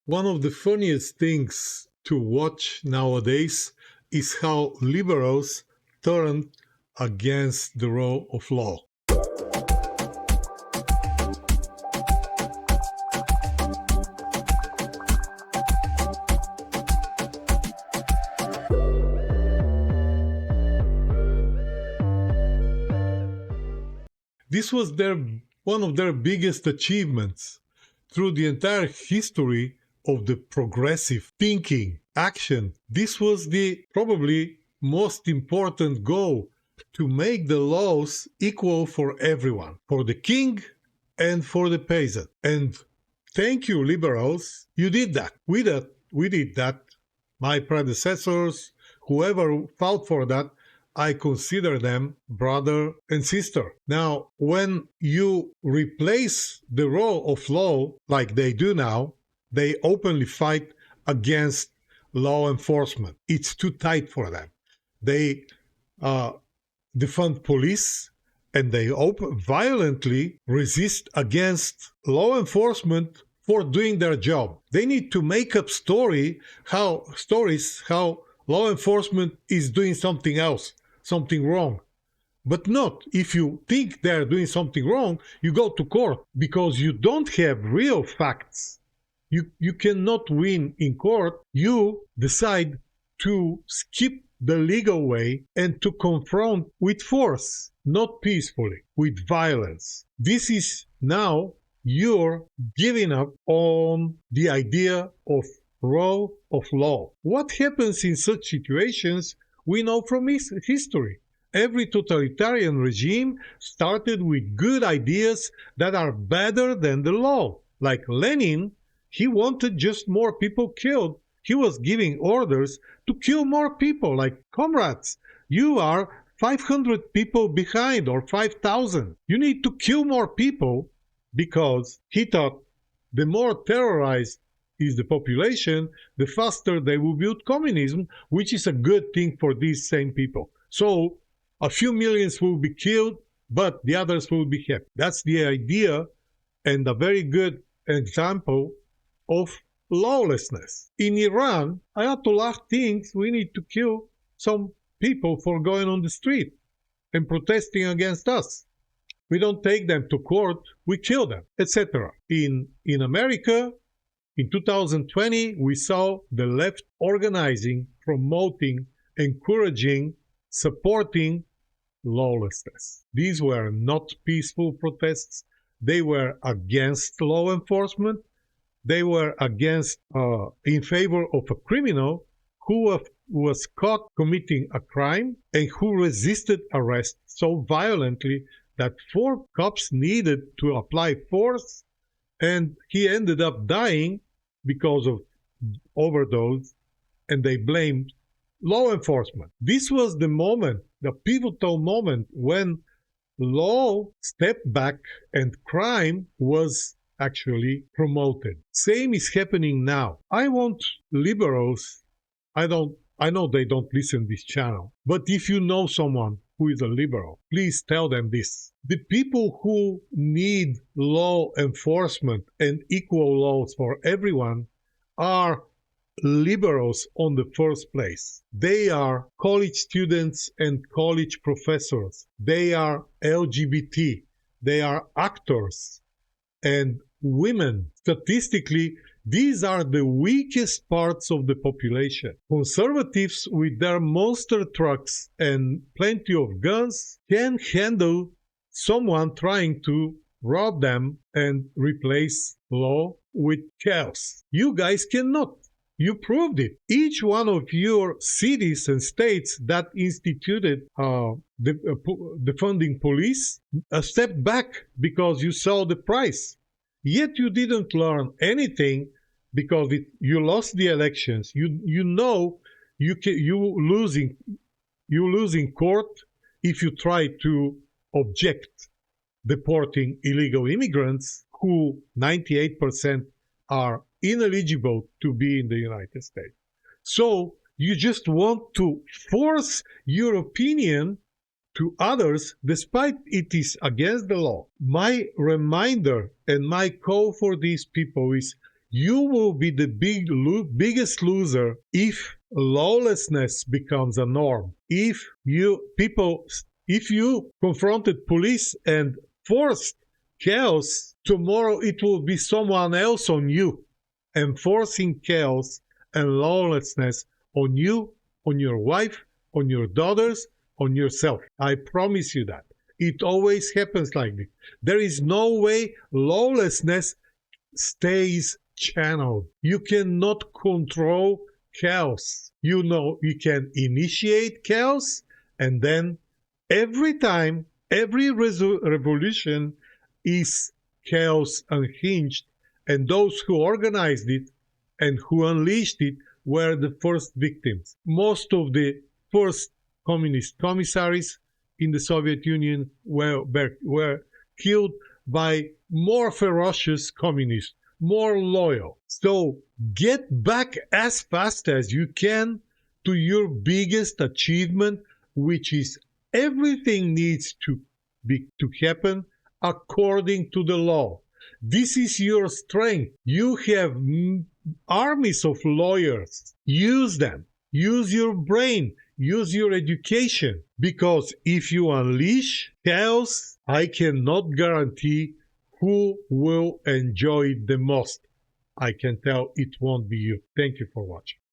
One of the funniest things to watch nowadays is how liberals turned against the rule of law. This was one of their biggest achievements through the entire history of the progressive thinking action. This was the probably most important goal, to make the laws equal for everyone, for the king and for the peasant. And thank you, liberals, you did that. We did that. My predecessors, whoever fought for that, I consider them brother and sister. Now, when you replace the role of law like they do now, they openly fight against law enforcement. It's too tight for them. They defund police, and they violently resist against law enforcement for doing their job. They need to make up stories how law enforcement is doing something else, something wrong. But not if you think they're doing something wrong, you go to court because you don't have real facts. You cannot win in court. You decide to skip the legal way and to confront with force, not peacefully, with violence. This is now you're giving up on the idea of rule of law. What happens in such situations, we know from history. Every totalitarian regime started with good ideas that are better than the law. Like Lenin, he wanted just more people killed. He was giving orders to kill more people, like, comrades, you are 500 people behind, or 5,000. You need to kill more people, because he thought the more terrorized is the population, the faster they will build communism, which is a good thing for these same people. So a few millions will be killed, but the others will be happy. That's the idea, and a very good example of lawlessness. In Iran, Ayatollah thinks we need to kill some people for going on the street and protesting against us. We don't take them to court, we kill them, etc. In America, in 2020, we saw the left organizing, promoting, encouraging, supporting lawlessness. These were not peaceful protests. They were against law enforcement. They were in favor of a criminal who was caught committing a crime and who resisted arrest so violently that 4 cops needed to apply force, and he ended up dying because of overdose, and they blamed law enforcement. This was the moment, the pivotal moment, when law stepped back and crime was actually promoted. Same is happening now. I want liberals, I know they don't listen to this channel, but if you know someone who is a liberal, please tell them this. The people who need law enforcement and equal laws for everyone are liberals on the first place. They are college students and college professors. They are LGBT. They are actors and women. Statistically, these are the weakest parts of the population. Conservatives with their monster trucks and plenty of guns can handle someone trying to rob them and replace law with chaos. You guys cannot. You proved it. Each one of your cities and states that instituted defunding police stepped back because you saw the price. Yet you didn't learn anything because you lost the elections. You know you lose in court if you try to object deporting illegal immigrants who 98% are ineligible to be in the United States. So you just want to force your opinion to others despite it is against the law. My reminder and my call for these people is, You will be the biggest loser if lawlessness becomes a norm. If you confronted police and forced chaos, tomorrow it will be someone else on you, enforcing chaos and lawlessness on you, on your wife, on your daughters, on yourself. I promise you that. It always happens like this. There is no way lawlessness stays channeled. You cannot control chaos. You know, you can initiate chaos, and then every time, every revolution is chaos unhinged, and those who organized it and who unleashed it were the first victims. Most of the first communist commissaries in the Soviet Union were killed by more ferocious communists, more loyal. So get back as fast as you can to your biggest achievement, which is everything needs to happen according to the law. This is your strength. You have armies of lawyers. Use them. Use your brain. Use your education. Because if you unleash chaos, I cannot guarantee who will enjoy it the most. I can tell it won't be you. Thank you for watching.